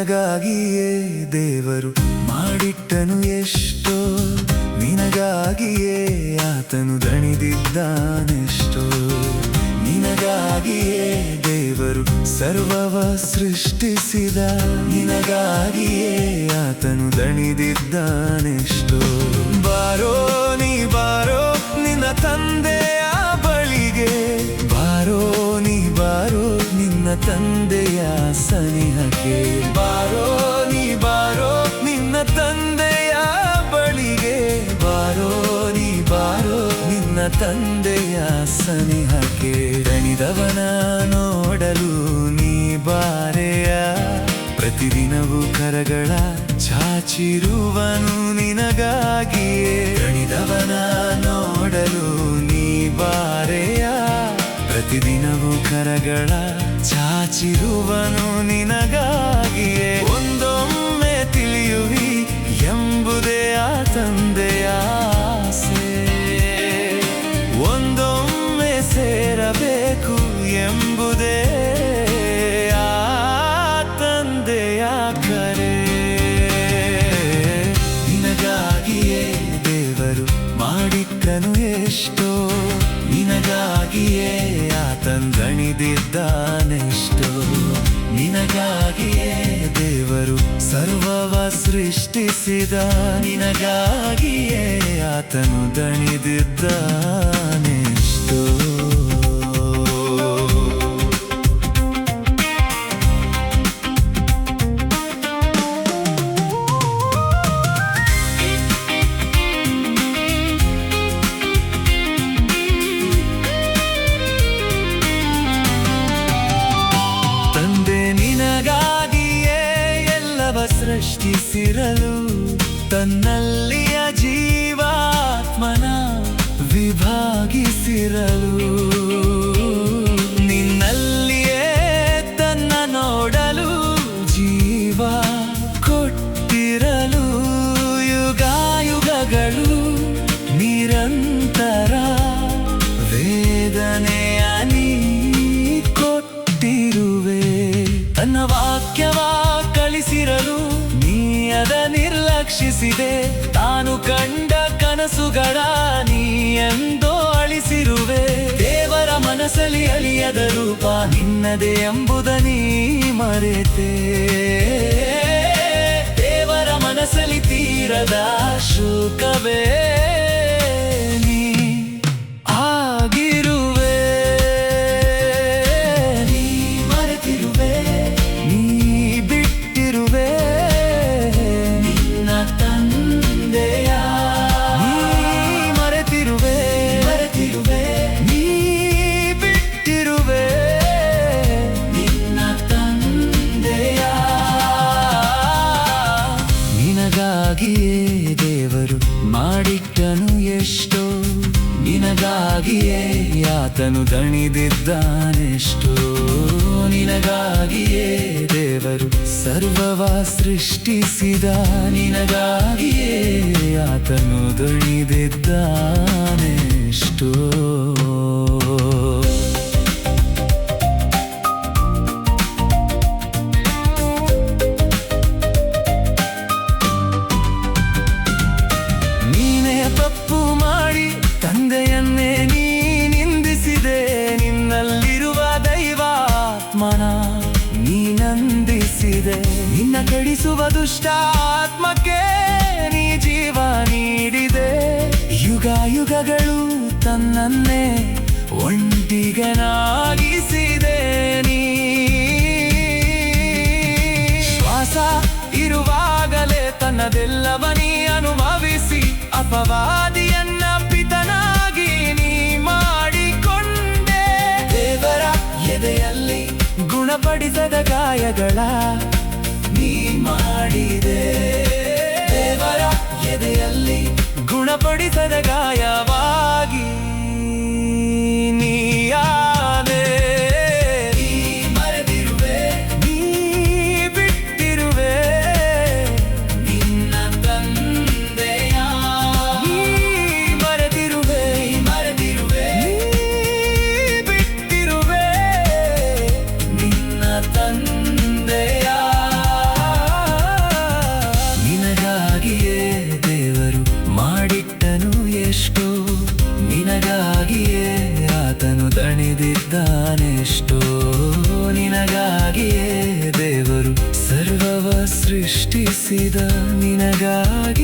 ನಿನಗಾಗಿಯೇ ದೇವರು ಮಾಡಿಟ್ಟನು ಎಷ್ಟೋ, ನಿನಗಾಗಿಯೇ ಆತನು ದಣಿದಿದ್ದಾನೆಷ್ಟೋ. ನಿನಗಾಗಿಯೇ ದೇವರು ಸರ್ವವ ಸೃಷ್ಟಿಸಿದ, ನಿನಗಾಗಿಯೇ ಆತನು ದಣಿದಿದ್ದಾನೆಷ್ಟೋ. ಬಾರೋ ನೀ ಬಾರೋ ನಿನ್ನ ತಂದೆಯ ಬಳಿಗೆ, ಬಾರೋ ನೀ ಬಾರೋ ನಿನ್ನ ತಂದೆಯ ಸನಿಹಕ್ಕೆ. ಬಾರೋ ನೀ ಬಾರೋ ನಿನ್ನ ತಂದೆಯ ಬಳಿಗೆ, ಬಾರೋ ನೀ ಬಾರೋ ನಿನ್ನ ತಂದೆಯ ಸನಿಹಕ್ಕೆ. ದಣಿದವನ ನೋಡಲು ನೀ ಬಾರೆಯ, ಪ್ರತಿದಿನವೂ ಕರಗಳ ಚಾಚಿರುವನು ನಿನಗಾಗಿಯೇ. ದಣಿದವನ ನೋಡಲು ನೀ ಬಾರೆಯ, ಪ್ರತಿದಿನವೂ ಕರಗಳ ಚಾಚಿರುವನು ನಿನಗಾಗಿಯೇ. ಒಂದೊಮ್ಮೆ ತಿಳಿಯುವಿ ಎಂಬುದೇ ಆ ತಂದೆಯ ಆಸೆ, ಒಂದೊಮ್ಮೆ ಸೇರಬೇಕು ಎಂಬುದೇ ಆ ತಂದೆಯ ಕರೆ. ನಿನಗಾಗಿಯೇ ದೇವರು ಮಾಡಿಟ್ಟನು ಎಷ್ಟೋ, ನಿನಗಾಗಿಯೇ ಆತನು ದಣಿದಿದ್ದಾನೆಷ್ಟೋ. ನಿನಗಾಗಿಯೇ ದೇವರು ಸರ್ವವ ಸೃಷ್ಟಿಸಿದ, ನಿನಗಾಗಿಯೇ ಆತನು ದಣಿದಿದ್ದಾನೆಷ್ಟೋ. ಸೃಷ್ಟಿಸಿರಲು ತನ್ನಲ್ಲಿಯ ಜೀವಾತ್ಮನ ವಿಭಾಗಿಸಿರಲು, ನಿನ್ನಲ್ಲಿಯೇ ತನ್ನ ನೋಡಲು ಜೀವ ಕೊಟ್ಟಿರಲು. ಯುಗಾಯುಗಗಳು ನಿರಂತರ ವೇದನೆಯ ನೀ ಕೊಟ್ಟಿರುವೆ. ತನ್ನ ವಾಕ್ಯವ ಕಳಿಸಿರಲು ಅದ ನಿರ್ಲಕ್ಷಿಸಿದೆ, ತಾನು ಕಂಡ ಕನಸುಗಳ ನೀ ಎಂದೋ ಅಳಿಸಿರುವೆ. ದೇವರ ಮನಸ್ಸಲ್ಲಿ ಅಳಿಯದ ರೂಪ ನಿನ್ನದೇ ಎಂಬುದ ನೀ ಮರೆತೆ. ದೇವರ ಮನಸ್ಸಲ್ಲಿ ತೀರದ ಶೋಕವೇ ನೀ ಆಗಿರುವೆ. ನೀ ಮರೆತಿರುವೆ, ನೀ ಬಿಟ್ಟಿರುವೆ ದೇವರು ಮಾಡಿಟ್ಟನು ಎಷ್ಟೋ, ನಿನಗಾಗಿಯೇ ಆತನು ದಣಿದಿದ್ದಾನೆಷ್ಟೋ. ನಿನಗಾಗಿಯೇ ದೇವರು ಸರ್ವವ ಸೃಷ್ಟಿಸಿದ, ನಿನಗಾಗಿಯೇ ಆತನು ದಣಿದಿದ್ದಾನೆಷ್ಟೋ. ತಪ್ಪು ಮಾಡಿ ತಂದೆಯನ್ನೇ ನೀ ನಿಂದಿಸಿದೆ, ನಿನ್ನಲ್ಲಿರುವ ದೈವಾತ್ಮನ ನೀ ನಂದಿಸಿದೆ. ನಿನ್ನ ಕೆಡಿಸುವ ದುಷ್ಟ ಆತ್ಮಕ್ಕೆ ನೀ ಜೀವ ನೀಡಿದೆ. ಯುಗ ಯುಗಗಳು ತನ್ನನ್ನೇ ಒಂಟಿಗನಾಗಿಸಿದೆ. ನೀ ಶ್ವಾಸ ಇರುವಾಗಲೇ ತನ್ನದೆಲ್ಲವ ನೀ ಅನುಭವಿಸಿ, ಅಪವಾದಿಯನ್ನ ಪಿತನಾಗಿ ನೀ ಮಾಡಿಕೊಂಡೆ. ದೇವರ ಎದೆಯಲ್ಲಿ ಗುಣಪಡಿಸದ ಗಾಯಗಳ ನೀ ಮಾಡಿದೆ. ದೇವರ ಎದೆಯಲ್ಲಿ ಗುಣಪಡಿಸದ ಗಾಯವಾಗಿ ನೀಯಾದೆ. ನೀ ಮರೆತಿರುವೆ, ನೀ ಬಿಟ್ಟಿರುವೆ ನಿನ್ನ ತಂದೆಯ. ನೀ ಮರೆತಿರುವೆ, ಮರೆತಿರುವೆ, ನೀ ಬಿಟ್ಟಿರುವೆ ನಿನ್ನ ತಂದೆಯ. ಸೃಷ್ಟಿಸಿದ ನಿನಗಾಗಿ